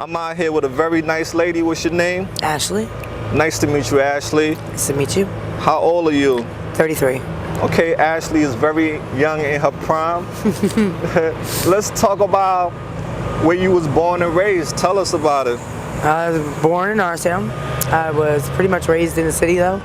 I'm out here with a very nice lady. What's your name? Ashley. Nice to meet you, Ashley. Nice to meet you. How old are you? 33. Okay, Ashley is very young in her prime. Let's talk about where you was born and raised. Tell us about it. I was born in Arstown. I was pretty much raised in the city though.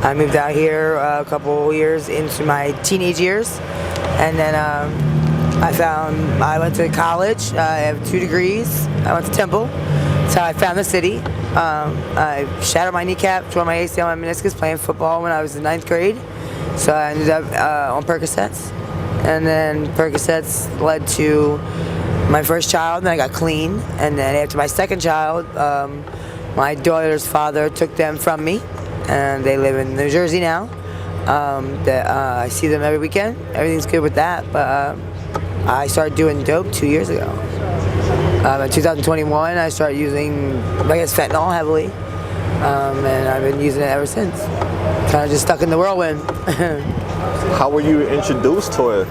I moved out here a couple years into my teenage years, and then I went to college. I have 2 degrees. I went to Temple. That's how I found the city. I shattered my kneecap, tore my ACL, my meniscus playing football when I was in 9th grade. So I ended up on Percocets, and then Percocets led to my first child, and then I got clean. And then after my second child, my daughter's father took them from me, and they live in New Jersey now. I see them every weekend. Everything's good with that, but I started doing dope 2 years ago. In 2021, I started using, I guess, fentanyl heavily, and I've been using it ever since. Kind of just stuck in the whirlwind. How were you introduced to it?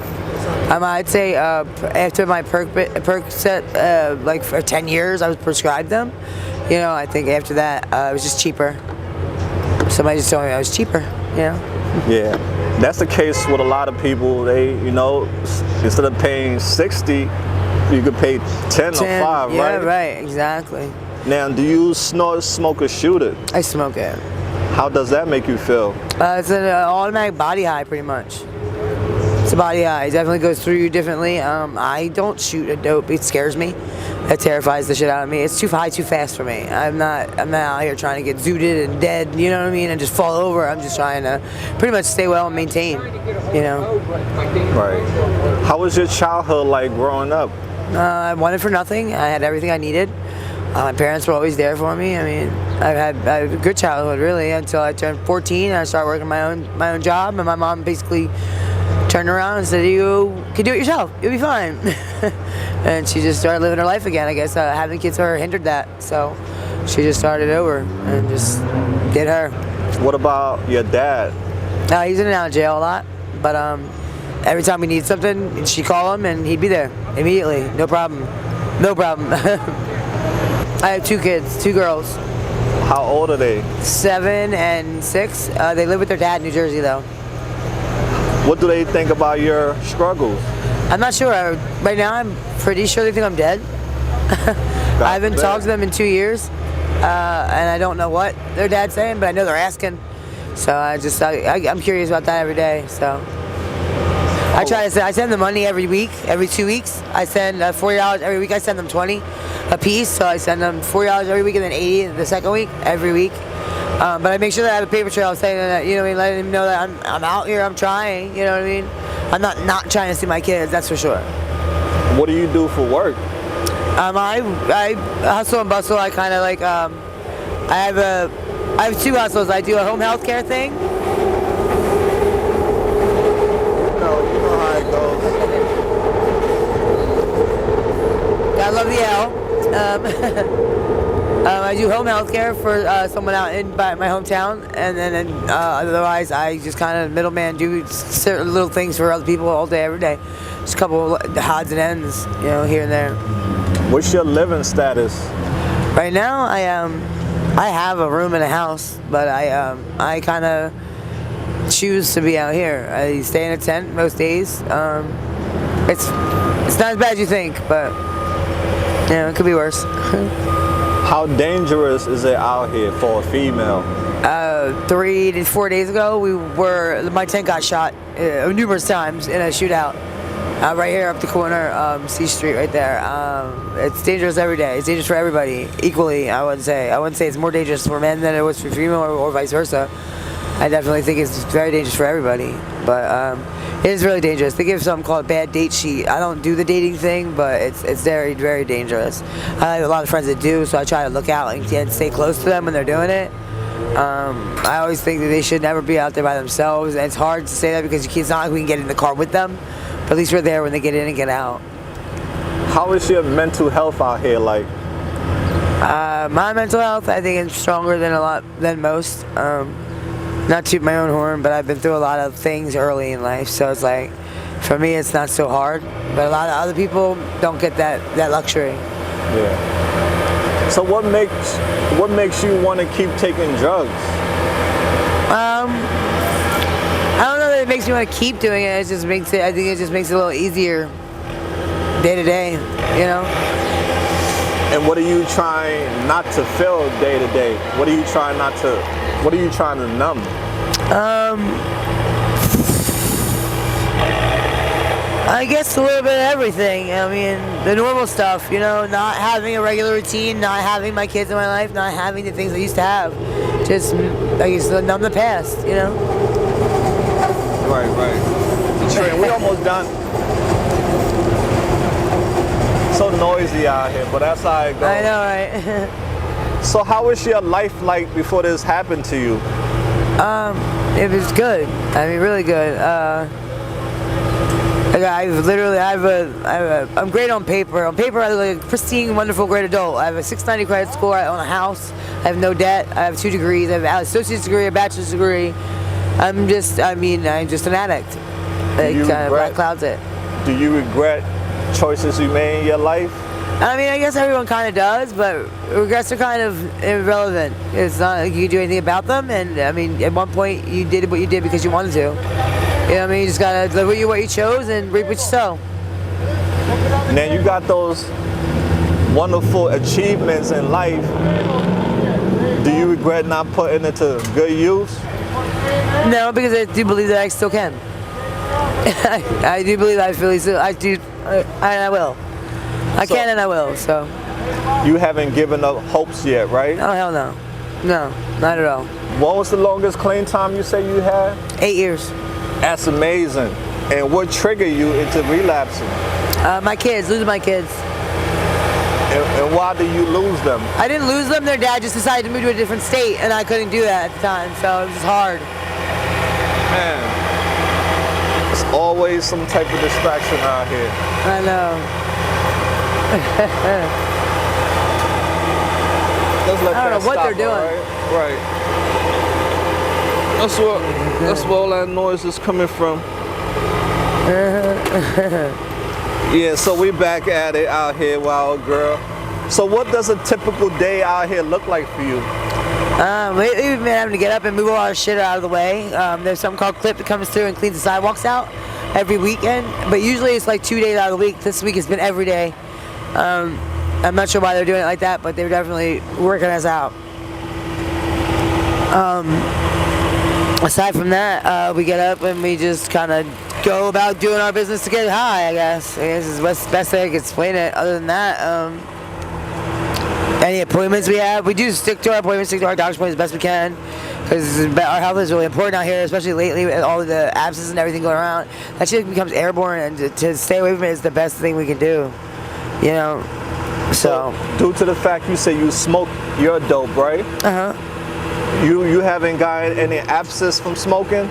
I'd say after my Percocet, like for 10 years, I was prescribed them. You know, I think after that, it was just cheaper. Somebody just told me I was cheaper, you know? Yeah, that's the case with a lot of people. They, you know, instead of paying 60, you could pay 10 or 5, right? Yeah, right, exactly. Now, do you snort, smoke, or shoot it? I smoke it. How does that make you feel? It's an automatic body high, pretty much. It's a body high. It definitely goes through you differently. I don't shoot a dope. It scares me. It terrifies the shit out of me. It's too high, too fast for me. I'm not out here trying to get zooted and dead, you know what I mean, and just fall over. I'm just trying to pretty much stay well and maintain, you know. Right. How was your childhood like growing up? I wanted for nothing. I had everything I needed. My parents were always there for me. I mean, I had a good childhood really until I turned 14 and I started working my own job, and my mom basically turned around and said, "You can do it yourself. You'll be fine." And she just started living her life again. I guess having kids for her hindered that, so she just started over and just did her. What about your dad? He's in and out of jail a lot, but every time we need something, she'd call him and he'd be there immediately. No problem. No problem. I have 2 kids, 2 girls. How old are they? 7 and 6. They live with their dad in New Jersey though. What do they think about your struggles? I'm not sure. Right now I'm pretty sure they think I'm dead. I haven't talked to them in 2 years, and I don't know what their dad's saying, but I know they're asking. So I'm curious about that every day. So I try to I send them money every week, every 2 weeks. I send $40 every week. I send them 20 a piece, so I send them $40 every week and then 80 the second week, every week. But I make sure that I have a paper trail saying that, you know what I mean, letting them know that I'm out here, I'm trying, you know what I mean? I'm not trying to see my kids, that's for sure. What do you do for work? I hustle and bustle. I kind of like, I have 2 hustles. I do a home health care thing. You know how it goes. I love the L. I do home health care for someone out in my hometown, and then otherwise I just kind of middleman, do certain little things for other people all day, every day. Just a couple of odds and ends, you know, here and there. What's your living status? Right now, I have a room in a house, but I kind of choose to be out here. I stay in a tent most days. It's not as bad as you think, but you know, it could be worse. How dangerous is it out here for a female? 3 to 4 days ago, my tent got shot numerous times in a shootout. Right here up the corner, C Street right there. It's dangerous every day. It's dangerous for everybody, equally, I would say. I wouldn't say it's more dangerous for men than it was for female or vice versa. I definitely think it's very dangerous for everybody. But it is really dangerous. They give something called a bad date sheet. I don't do the dating thing, but it's very, very dangerous. I have a lot of friends that do, so I try to look out and stay close to them when they're doing it. I always think that they should never be out there by themselves. And it's hard to say that because it's not like we can get in the car with them. But at least we're there when they get in and get out. How is your mental health out here like? My mental health, I think, is stronger than most. Not toot my own horn, but I've been through a lot of things early in life, so it's like, for me, it's not so hard. But a lot of other people don't get that luxury. Yeah. So what makes you want to keep taking drugs? I don't know that it makes me want to keep doing it. It just makes it. I think it just makes it a little easier day to day. You know. And what are you trying not to feel day to day? What are you trying to numb? I guess a little bit of everything. I mean, the normal stuff, you know, not having a regular routine, not having my kids in my life, not having the things I used to have. Just, I guess, numb the past, you know? Right. Trey, we almost done. So noisy out here, but that's how it goes. I know, right? So how was your life like before this happened to you? It was good. I mean, really good. I'm great on paper. On paper, I look like a pristine, wonderful, great adult. I have a 690 credit score. I own a house. I have no debt. I have 2 degrees. I have an associate's degree, a bachelor's degree. I'm just an addict. Black clouds it. Do you regret choices you made in your life? I mean, I guess everyone kind of does, but regrets are kind of irrelevant. It's not like you can do anything about them, and I mean, at one point, you did what you did because you wanted to. You know what I mean? You just gotta live what you chose and reap what you sow. Now you got those wonderful achievements in life. Do you regret not putting it to good use? No, because I do believe that I still can. I do believe I do, and I will. I can and I will, so. You haven't given up hopes yet, right? Oh, hell no. No, not at all. What was the longest clean time you say you had? 8 years. That's amazing. And what triggered you into relapsing? Losing my kids. And why did you lose them? I didn't lose them. Their dad just decided to move to a different state, and I couldn't do that at the time, so it was hard. Man, there's always some type of distraction out here. I know. I don't know what they're doing. Right. That's where all that noise is coming from. Yeah, so we back at it out here, wild girl. So what does a typical day out here look like for you? Lately we've been having to get up and move a lot of shit out of the way. There's something called Clip that comes through and cleans the sidewalks out every weekend, but usually it's like 2 days out of the week. This week it's been every day. I'm not sure why they're doing it like that, but they're definitely working us out. Aside from that, we get up and we just kind of go about doing our business to get high, I guess. Is the best way I can explain it. Other than that, any appointments we have, we do stick to our appointments, stick to our doctor's appointments as best we can, because our health is really important out here, especially lately with all of the abscesses and everything going around. That shit becomes airborne, and to stay away from it is the best thing we can do. You know, so due to the fact you say you smoke your dope, right? You haven't gotten any abscess from smoking?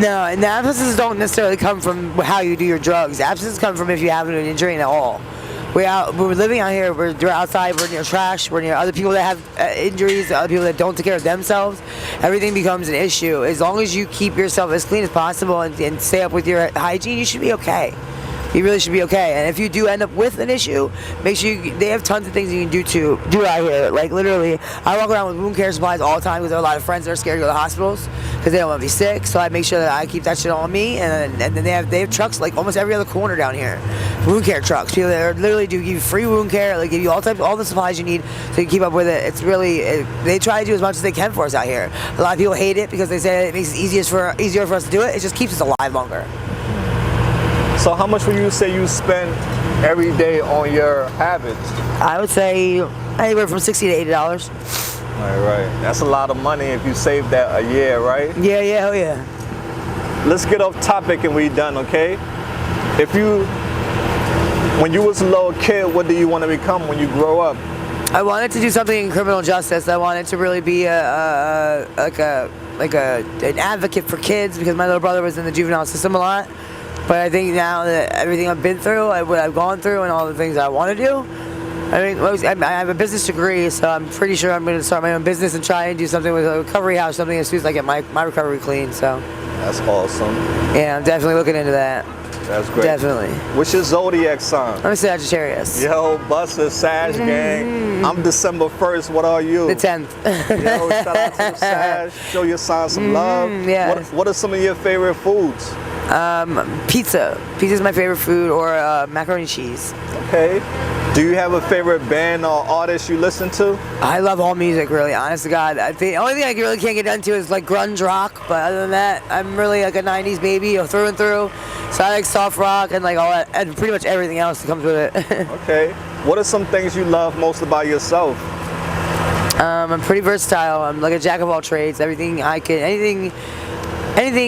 No, and the abscesses don't necessarily come from how you do your drugs. Abscesses come from if you have an injury at all. We're living out here, we're outside, we're near trash, we're near other people that have injuries, other people that don't take care of themselves. Everything becomes an issue. As long as you keep yourself as clean as possible and stay up with your hygiene, you should be okay. You really should be okay. And if you do end up with an issue, make sure they have tons of things you can do out here. Like literally, I walk around with wound care supplies all the time because there are a lot of friends that are scared to go to the hospitals because they don't want to be sick. So I make sure that I keep that shit on me. And then they have trucks like almost every other corner down here, wound care trucks. People that are literally do give you free wound care. They give you all the supplies you need so you keep up with it. It's really they try to do as much as they can for us out here. A lot of people hate it because they say it makes it easier for us to do it. It just keeps us alive longer. So how much would you say you spend every day on your habits? I would say anywhere from $60 to $80. Right. That's a lot of money if you save that a year, right? Yeah, hell yeah. Let's get off topic and we done, okay? When you was a little kid, what do you want to become when you grow up? I wanted to do something in criminal justice. I wanted to really be an advocate for kids because my little brother was in the juvenile system a lot. But I think now that everything I've been through, what I've gone through, and all the things I want to do, I have a business degree, so I'm pretty sure I'm going to start my own business and try and do something with a recovery house, something as soon as I get my recovery clean. So That's awesome. Yeah, I'm definitely looking into that. That's great. Definitely. What's your zodiac sign? I'm a Sagittarius. Yo, Buster, Sag gang. I'm December 1st. What are you? The 10th. Yo, shout out to the Sag. Show your sign some love. Yes. What are some of your favorite foods? Pizza. Pizza's my favorite food, or macaroni and cheese. Okay. Do you have a favorite band or artist you listen to? I love all music, really. Honest to God, the only thing I really can't get into is like grunge rock. But other than that, I'm really like a '90s baby, through and through. So I like soft rock and like all that, and pretty much everything else that comes with it. Okay. What are some things you love most about yourself? I'm pretty versatile. I'm like a jack of all trades. Anything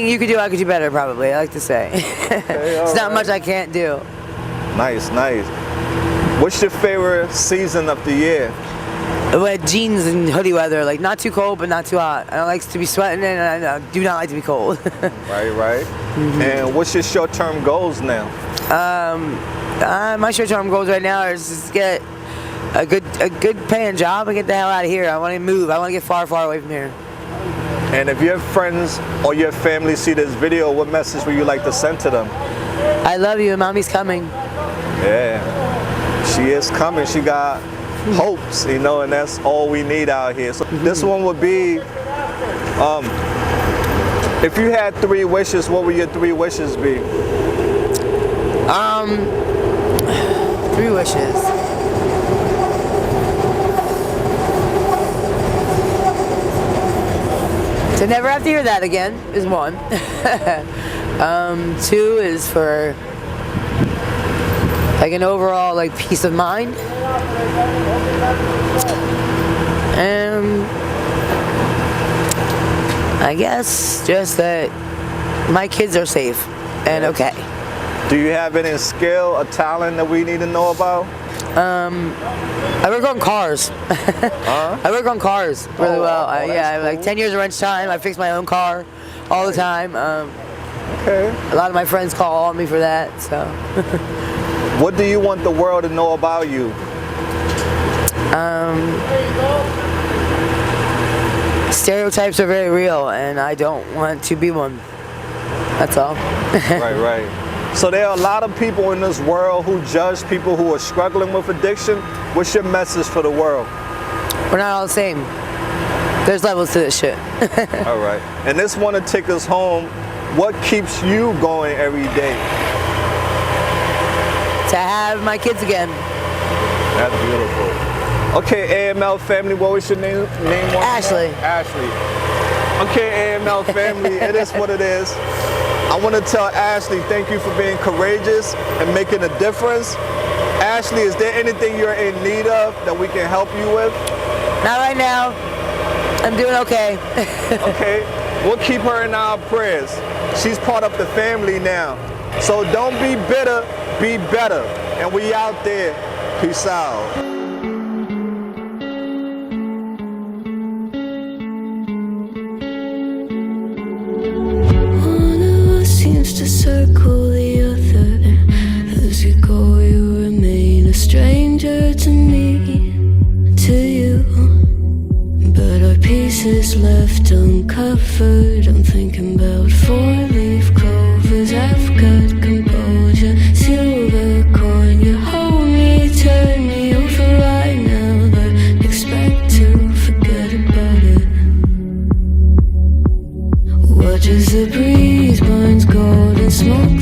you could do, I could do better. Probably, I like to say. Okay, It's not much I can't do. Nice, nice. What's your favorite season of the year? With jeans and hoodie weather, like not too cold but not too hot. I don't like to be sweating and I do not like to be cold. Right. And what's your short-term goals now? My short-term goals right now is just get a good paying job and get the hell out of here. I want to move. I want to get far away from here. And if your friends or your family see this video, what message would you like to send to them? I love you and mommy's coming. Yeah, she is coming. She got hopes, and that's all we need out here. So this one would be, if you had 3 wishes, what would your 3 wishes be? 3 wishes. To never have to hear that again is 1. 2 is for like an overall like peace of mind. And I guess just that my kids are safe and okay. Do you have any skill or talent that we need to know about? I work on cars. I work on cars really well. I have like 10 years of wrench time. I fix my own car all the time. Okay. A lot of my friends call on me for that. So. What do you want the world to know about you? Stereotypes are very real, and I don't want to be one. That's all. Right. So there are a lot of people in this world who judge people who are struggling with addiction. What's your message for the world? We're not all the same. There's levels to this shit. All right. And this one to take us home. What keeps you going every day? To have my kids again. That's beautiful. Okay, AML family, what was your name? Ashley. Ashley. Okay, AML family, it is what it is. I want to tell Ashley, thank you for being courageous and making a difference. Ashley, is there anything you're in need of that we can help you with? Not right now. I'm doing okay. Okay, we'll keep her in our prayers. She's part of the family now. So don't be bitter, be better. And we out there. Peace out. To circle the other, as you go you remain a stranger to me, to you. But our pieces left uncovered. I'm thinking about 4-leaf clovers. I've got composure, silver coin. You hold me, turn me over right now, but expect to forget about it. Watch as the breeze burns gold and smoke